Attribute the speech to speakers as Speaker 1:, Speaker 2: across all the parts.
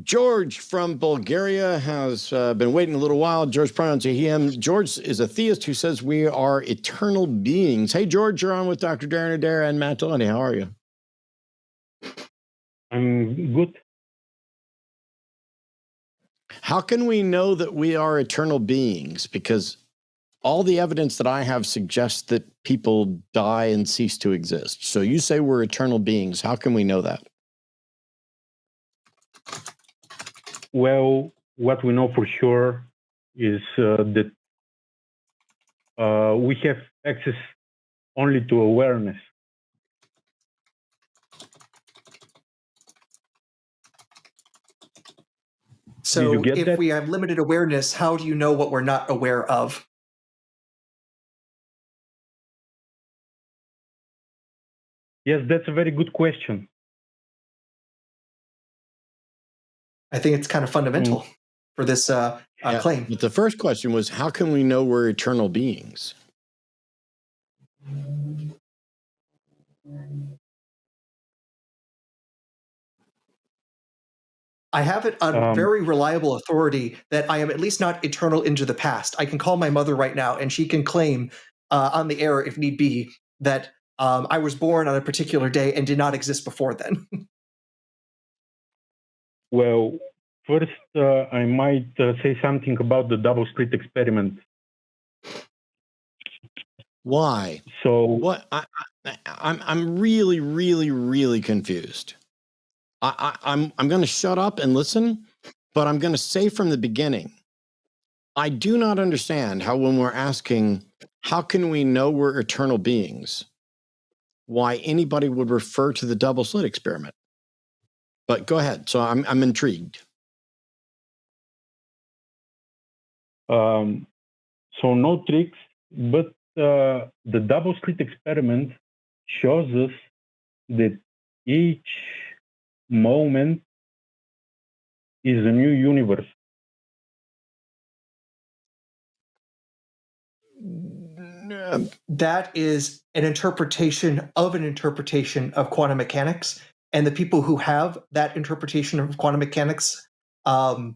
Speaker 1: George from Bulgaria has been waiting a little while. George, pronouns he, him. George is a theist who says we are eternal beings. Hey, George, you're on with Dr. Darren Adair and Matt Dillahunty. How are you?
Speaker 2: I'm good.
Speaker 1: How can we know that we are eternal beings? Because all the evidence that I have suggests that people die and cease to exist. So you say we're eternal beings. How can we know that?
Speaker 2: Well, what we know for sure is that we have access only to awareness.
Speaker 3: So if we have limited awareness, how do you know what we're not aware of?
Speaker 2: Yes, that's a very good question.
Speaker 3: I think it's kind of fundamental for this claim.
Speaker 1: But the first question was, how can we know we're eternal beings?
Speaker 3: I have it on very reliable authority that I am at least not eternal into the past. I can call my mother right now, and she can claim on the air, if need be, that I was born on a particular day and did not exist before then.
Speaker 2: Well, first, I might say something about the double slit experiment.
Speaker 1: Why?
Speaker 2: So
Speaker 1: what? I'm really, really, really confused. I'm going to shut up and listen, but I'm going to say from the beginning, I do not understand how when we're asking, how can we know we're eternal beings, why anybody would refer to the double slit experiment. But go ahead. So I'm intrigued.
Speaker 2: So no tricks, but the double slit experiment shows us that each moment is a new universe.
Speaker 3: That is an interpretation of quantum mechanics, and the people who have that interpretation of quantum mechanics I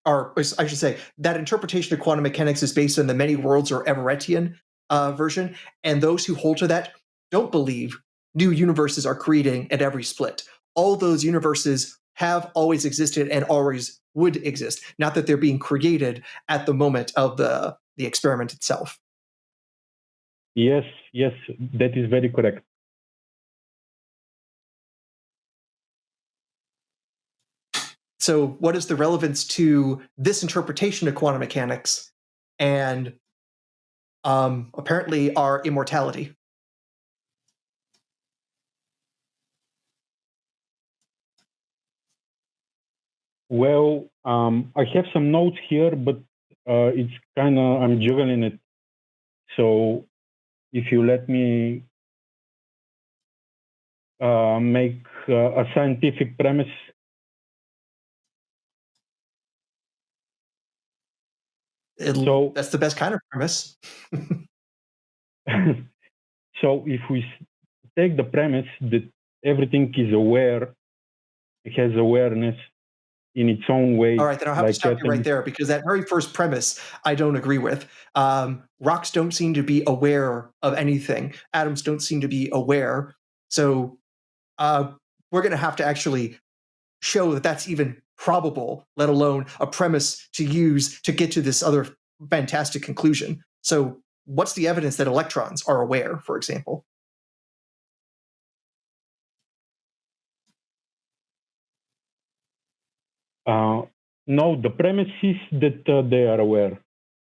Speaker 3: should say, that interpretation of quantum mechanics is based on the many worlds or Everettian version, and those who hold to that don't believe new universes are creating at every split. All those universes have always existed and always would exist, not that they're being created at the moment of the experiment itself.
Speaker 2: Yes, that is very correct.
Speaker 3: So what is the relevance to this interpretation of quantum mechanics and apparently our immortality?
Speaker 2: Well, I have some notes here, but it's kind of, I'm juggling it. So if you let me make a scientific premise.
Speaker 3: That's the best kind of premise.
Speaker 2: So if we take the premise that everything is aware, it has awareness in its own way.
Speaker 3: All right, then I'll have to stop you right there, because that very first premise I don't agree with. Rocks don't seem to be aware of anything. Atoms don't seem to be aware. So we're going to have to actually show that that's even probable, let alone a premise to use to get to this other fantastic conclusion. So what's the evidence that electrons are aware, for example?
Speaker 2: No, the premise is that they are aware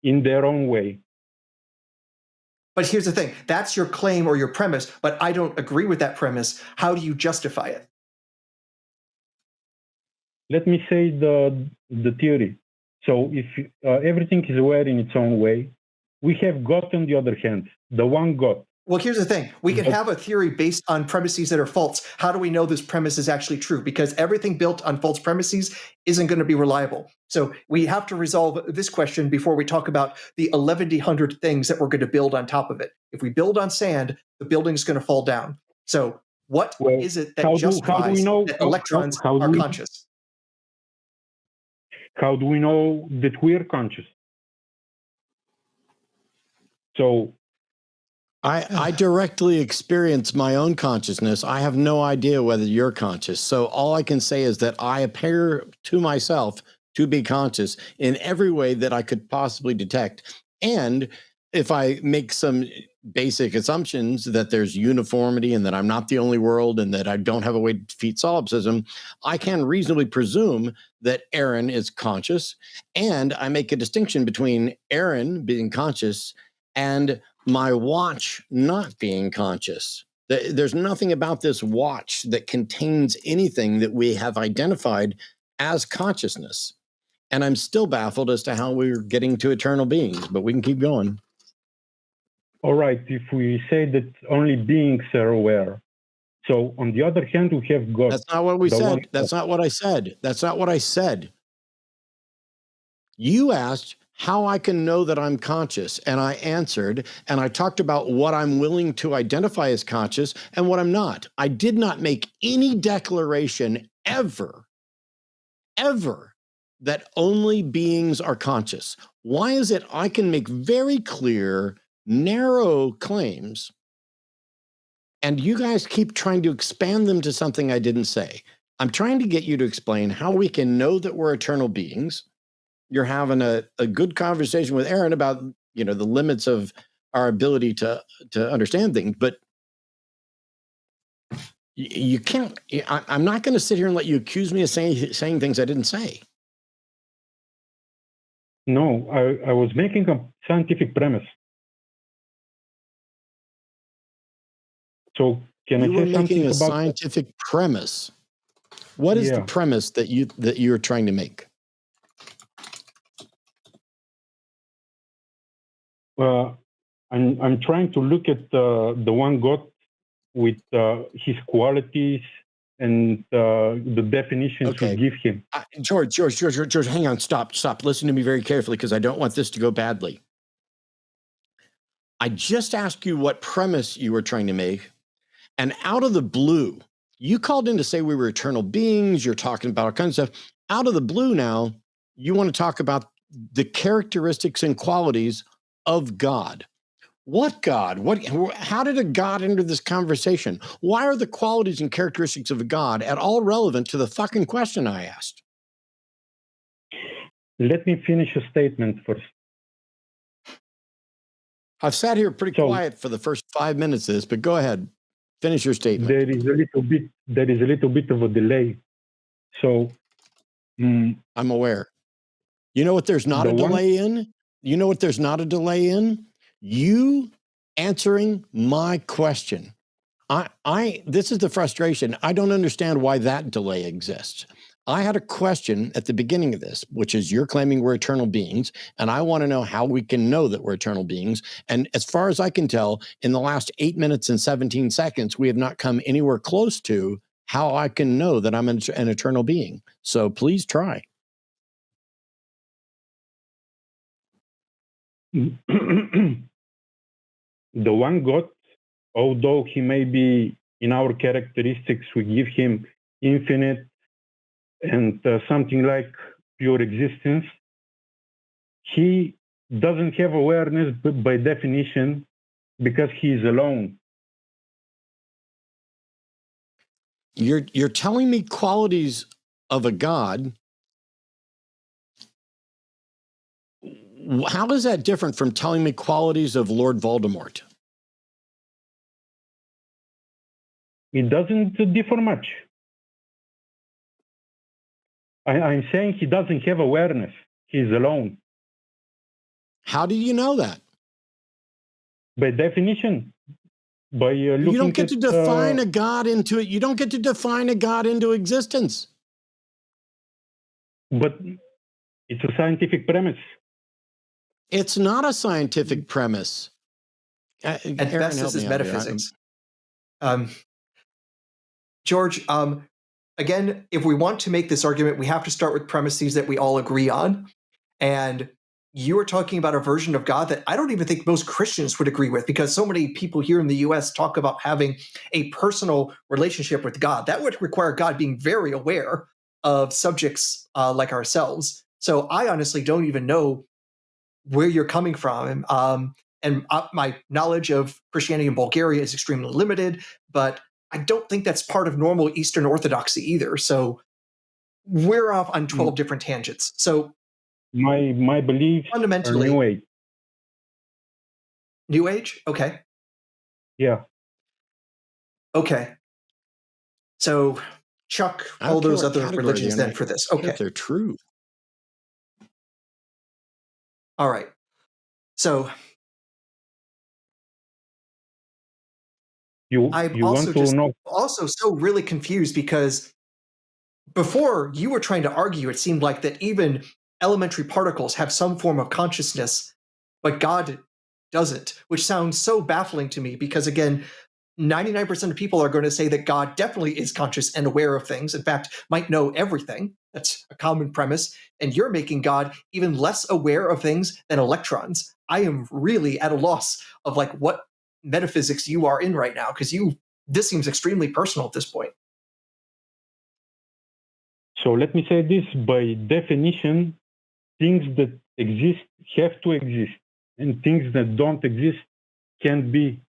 Speaker 2: in their own way.
Speaker 3: But here's the thing. That's your claim or your premise, but I don't agree with that premise. How do you justify it?
Speaker 2: Let me say the theory. So if everything is aware in its own way, we have God on the other hand, the one God.
Speaker 3: Well, here's the thing. We can have a theory based on premises that are false. How do we know this premise is actually true? Because everything built on false premises isn't going to be reliable. So we have to resolve this question before we talk about the 1,100 things that we're going to build on top of it. If we build on sand, the building is going to fall down. So what is it that justifies that electrons are conscious?
Speaker 2: how do we know that we're conscious? So
Speaker 1: I directly experience my own consciousness. I have no idea whether you're conscious. So all I can say is that I appear to myself to be conscious in every way that I could possibly detect. And if I make some basic assumptions that there's uniformity and that I'm not the only world and that I don't have a way to defeat solipsism, I can reasonably presume that Aaron is conscious. And I make a distinction between Aaron being conscious and my watch not being conscious. There's nothing about this watch that contains anything that we have identified as consciousness. And I'm still baffled as to how we're getting to eternal beings, but we can keep going.
Speaker 2: all right, if we say that only beings are aware, so on the other hand, we have God.
Speaker 1: That's not what we said. That's not what I said. That's not what I said. You asked how I can know that I'm conscious, and I answered, and I talked about what I'm willing to identify as conscious and what I'm not. I did not make any declaration ever that only beings are conscious. Why is it I can make very clear, narrow claims, and you guys keep trying to expand them to something I didn't say? I'm trying to get you to explain how we can know that we're eternal beings. You're having a good conversation with Aaron about, the limits of our ability to understand things, but you can't. I'm not going to sit here and let you accuse me of saying things I didn't say.
Speaker 2: No, I was making a scientific premise. So can I say something
Speaker 1: making a
Speaker 2: about
Speaker 1: scientific premise? What is the premise that you're trying to make?
Speaker 2: I'm trying to look at the one God with his qualities and the definitions we give him.
Speaker 1: George, hang on, stop. Listen to me very carefully because I don't want this to go badly. I just asked you what premise you were trying to make, and out of the blue, you called in to say we were eternal beings. You're talking about all kinds of stuff. Out of the blue now, you want to talk about the characteristics and qualities of God. What God? How did a God enter this conversation? Why are the qualities and characteristics of a God at all relevant to the fucking question I asked?
Speaker 2: Let me finish a statement first.
Speaker 1: I've sat here pretty quiet for the first 5 minutes of this, but go ahead. Finish your statement.
Speaker 2: There is a little bit of a delay. So
Speaker 1: I'm aware. You know what there's not a delay in? You know what there's not a delay in? You answering my question. This is the frustration. I don't understand why that delay exists. I had a question at the beginning of this, which is you're claiming we're eternal beings, and I want to know how we can know that we're eternal beings. And as far as I can tell, in the last 8 minutes and 17 seconds, we have not come anywhere close to how I can know that I'm an eternal being. So please try.
Speaker 2: The one God, although he may be in our characteristics, we give him infinite and something like pure existence, he doesn't have awareness by definition because he is alone.
Speaker 1: You're telling me qualities of a God. How is that different from telling me qualities of Lord Voldemort?
Speaker 2: It doesn't differ much. I'm saying he doesn't have awareness. He's alone.
Speaker 1: How do you know that?
Speaker 2: By definition. By looking
Speaker 1: you don't get to define a God into it. You don't get to define a God into existence.
Speaker 2: But it's a scientific premise.
Speaker 1: It's not a scientific premise.
Speaker 3: At best, this is metaphysics. George, again, if we want to make this argument, we have to start with premises that we all agree on. And you are talking about a version of God that I don't even think most Christians would agree with, because so many people here in the US talk about having a personal relationship with God. That would require God being very aware of subjects like ourselves. So I honestly don't even know where you're coming from. And my knowledge of Christianity in Bulgaria is extremely limited, but I don't think that's part of normal Eastern Orthodoxy either. So we're off on 12 different tangents. So
Speaker 2: my beliefs are
Speaker 3: fundamentally,
Speaker 2: New Age.
Speaker 3: New Age? Okay.
Speaker 2: Yeah.
Speaker 3: Okay. So chuck
Speaker 1: I don't
Speaker 3: all
Speaker 1: care
Speaker 3: those
Speaker 1: what
Speaker 3: other
Speaker 1: category
Speaker 3: religions
Speaker 1: they're in.
Speaker 3: then for this.
Speaker 1: I care
Speaker 3: Okay.
Speaker 1: if they're true.
Speaker 3: All right. So I'm
Speaker 2: You want to know?
Speaker 3: also so really confused because before you were trying to argue, it seemed like that even elementary particles have some form of consciousness, but God doesn't, which sounds so baffling to me because, again, 99% of people are going to say that God definitely is conscious and aware of things. In fact, might know everything. That's a common premise. And you're making God even less aware of things than electrons. I am really at a loss of like what metaphysics you are in right now because this seems extremely personal at this point.
Speaker 2: So let me say this: by definition, things that exist have to exist, and things that don't exist can't be.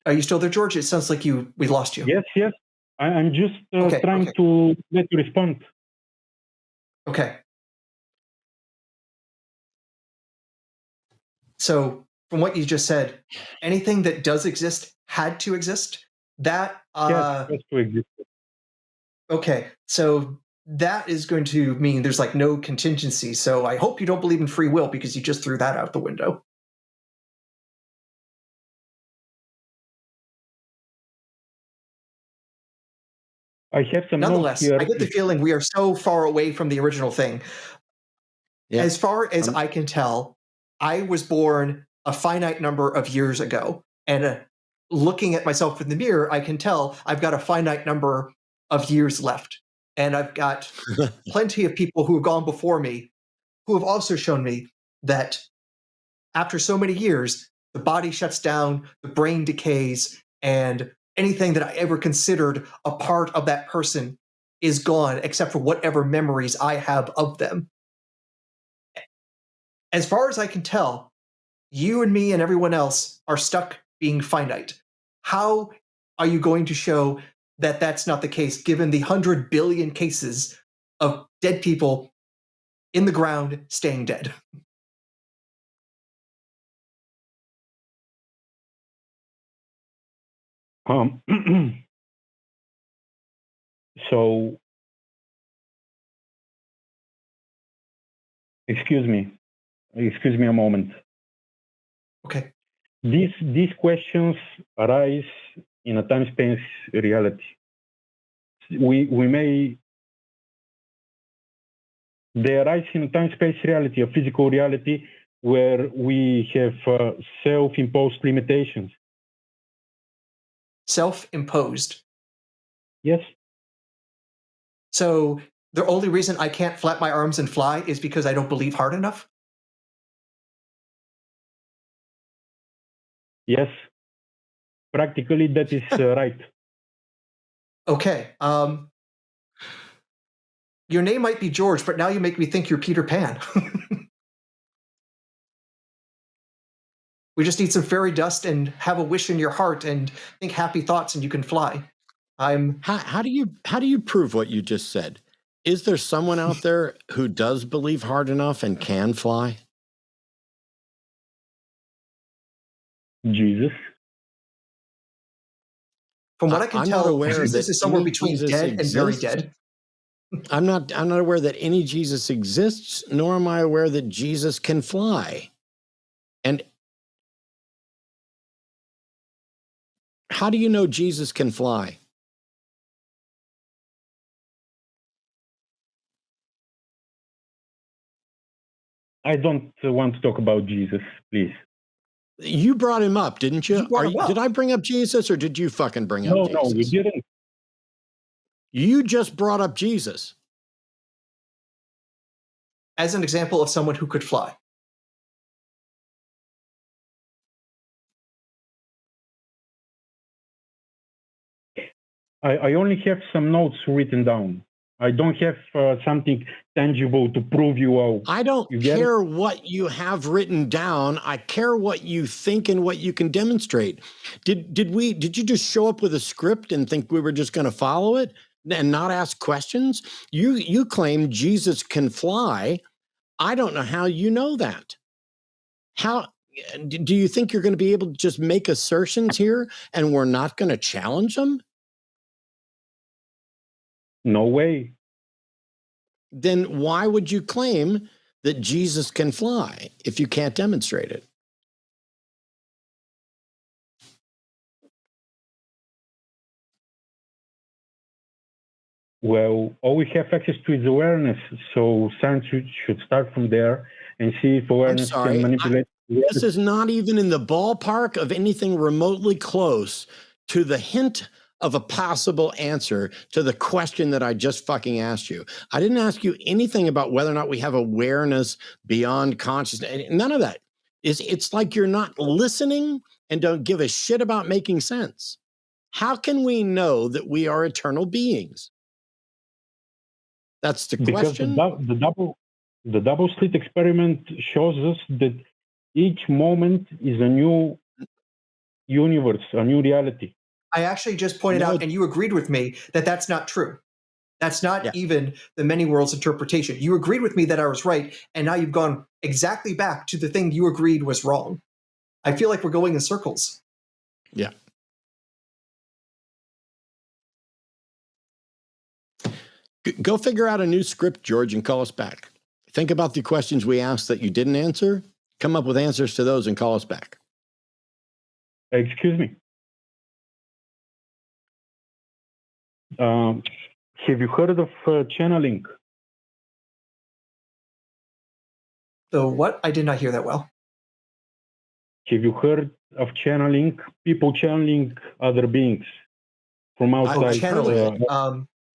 Speaker 3: Are you still there, George? It sounds like we lost you.
Speaker 2: Yes. I'm just
Speaker 3: Okay,
Speaker 2: trying
Speaker 3: okay.
Speaker 2: to let you respond.
Speaker 3: Okay. So from what you just said, anything that does exist had to exist. That
Speaker 2: Has to exist.
Speaker 3: okay. So that is going to mean there's like no contingency. So I hope you don't believe in free will because you just threw that out the window.
Speaker 2: I have some notes
Speaker 3: Nonetheless,
Speaker 2: here.
Speaker 3: I get the feeling we are so far away from the original thing.
Speaker 1: Yeah.
Speaker 3: As far as I can tell, I was born a finite number of years ago. And looking at myself in the mirror, I can tell I've got a finite number of years left. And I've got plenty of people who have gone before me who have also shown me that after so many years, the body shuts down, the brain decays, and anything that I ever considered a part of that person is gone except for whatever memories I have of them. As far as I can tell, you and me and everyone else are stuck being finite. How are you going to show that that's not the case given the 100 billion cases of dead people in the ground staying dead?
Speaker 2: So, excuse me a moment.
Speaker 3: Okay.
Speaker 2: These questions arise in a time-space reality. They arise in a time-space reality, a physical reality where we have self-imposed limitations.
Speaker 3: Self-imposed.
Speaker 2: Yes.
Speaker 3: So the only reason I can't flap my arms and fly is because I don't believe hard enough?
Speaker 2: Yes. Practically, that is right.
Speaker 3: Okay. Your name might be George, but now you make me think you're Peter Pan. We just need some fairy dust and have a wish in your heart and think happy thoughts and you can fly.
Speaker 1: How do you prove what you just said? Is there someone out there who does believe hard enough and can fly?
Speaker 3: From what I can
Speaker 1: I'm not
Speaker 3: tell,
Speaker 1: aware
Speaker 3: Jesus
Speaker 1: that
Speaker 3: is somewhere
Speaker 1: any
Speaker 3: between
Speaker 1: Jesus
Speaker 3: dead and very
Speaker 1: exists.
Speaker 3: dead.
Speaker 1: I'm not aware that any Jesus exists, nor am I aware that Jesus can fly. And how do you know Jesus can fly?
Speaker 2: I don't want to talk about Jesus, please.
Speaker 1: You brought him up, didn't you?
Speaker 3: You brought him up.
Speaker 1: Did I bring up Jesus or did you fucking bring up Jesus?
Speaker 2: No, you didn't.
Speaker 1: You just brought up Jesus.
Speaker 3: As an example of someone who could fly.
Speaker 2: I only have some notes written down. I don't have something tangible to prove you all.
Speaker 1: I don't
Speaker 2: You get it?
Speaker 1: care what you have written down. I care what you think and what you can demonstrate. Did you just show up with a script and think we were just going to follow it and not ask questions? You claim Jesus can fly. I don't know how you know that. How do you think you're going to be able to just make assertions here and we're not going to challenge them?
Speaker 2: No way.
Speaker 1: Then why would you claim that Jesus can fly if you can't demonstrate it?
Speaker 2: Well, all we have access to is awareness. So science should start from there and see if awareness can manipulate.
Speaker 1: This is not even in the ballpark of anything remotely close to the hint of a possible answer to the question that I just fucking asked you. I didn't ask you anything about whether or not we have awareness beyond consciousness. None of that. It's like you're not listening and don't give a shit about making sense. How can we know that we are eternal beings? That's the question.
Speaker 2: Because the double slit experiment shows us that each moment is a new universe, a new reality.
Speaker 3: I actually just pointed out, and you agreed with me, that that's not true. That's not even the many worlds interpretation. You agreed with me that I was right, and now you've gone exactly back to the thing you agreed was wrong. I feel like we're going in circles.
Speaker 1: Yeah. Go figure out a new script, George, and call us back. Think about the questions we asked that you didn't answer. Come up with answers to those and call us back.
Speaker 2: Excuse me. Have you heard of channeling?
Speaker 3: The what? I did not hear that well.
Speaker 2: Have you heard of channeling? People channeling other beings from outside.
Speaker 3: Channeling.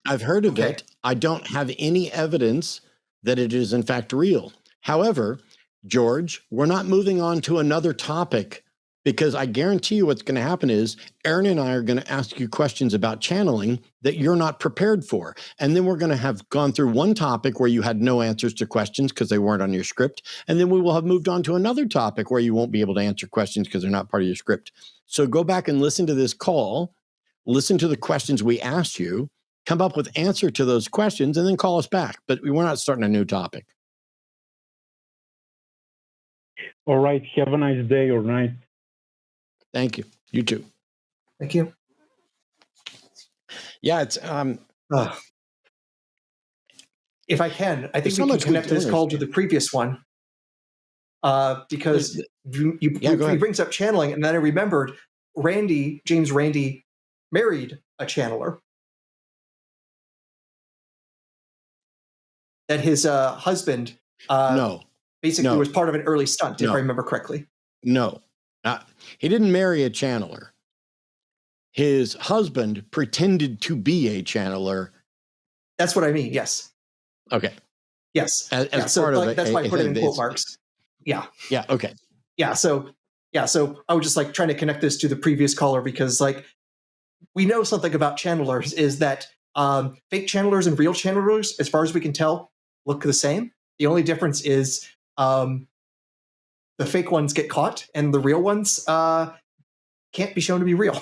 Speaker 1: I've heard of it. I don't have any evidence that it is in fact real. However, George, we're not moving on to another topic because I guarantee you what's going to happen is Aaron and I are going to ask you questions about channeling that you're not prepared for. And then we're going to have gone through one topic where you had no answers to questions because they weren't on your script. And then we will have moved on to another topic where you won't be able to answer questions because they're not part of your script. So go back and listen to this call, listen to the questions we asked you, come up with answer to those questions, and then call us back. But we're not starting a new topic.
Speaker 2: All right. Have a nice day or night.
Speaker 1: Thank you. You too.
Speaker 3: Thank you.
Speaker 1: Yeah, it's
Speaker 3: if I can, I think we can connect this call to the previous one. Because he brings up channeling, and then I remembered James Randi married a channeler. That his husband basically was part of an early stunt, if I remember correctly.
Speaker 1: No. He didn't marry a channeler. His husband pretended to be a channeler.
Speaker 3: That's what I mean, yes.
Speaker 1: Okay.
Speaker 3: Yes.
Speaker 1: As part of
Speaker 3: that's why I put it in quote marks. Yeah.
Speaker 1: Yeah, okay.
Speaker 3: So I was just like trying to connect this to the previous caller because like we know something about channelers is that fake channelers and real channelers, as far as we can tell, look the same. The only difference is the fake ones get caught and the real ones can't be shown to be real.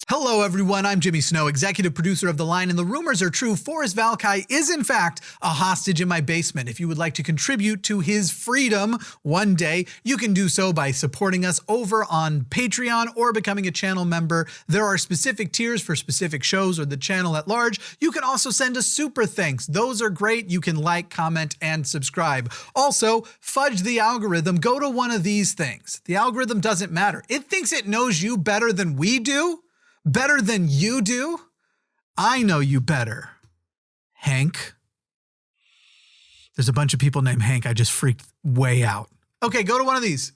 Speaker 4: Hello, everyone. I'm Jimmy Snow, executive producer of The Line, and the rumors are true. Forrest Valkai is, in fact, a hostage in my basement. If you would like to contribute to his freedom one day, you can do so by supporting us over on Patreon or becoming a channel member. There are specific tiers for specific shows or the channel at large. You can also send us super thanks. Those are great. You can like, comment, and subscribe. Also, fudge the algorithm. Go to one of these things. The algorithm doesn't matter. It thinks it knows you better than we do. Better than you do? I know you better. Hank. There's a bunch of people named Hank. I just freaked way out. Okay, go to one of these.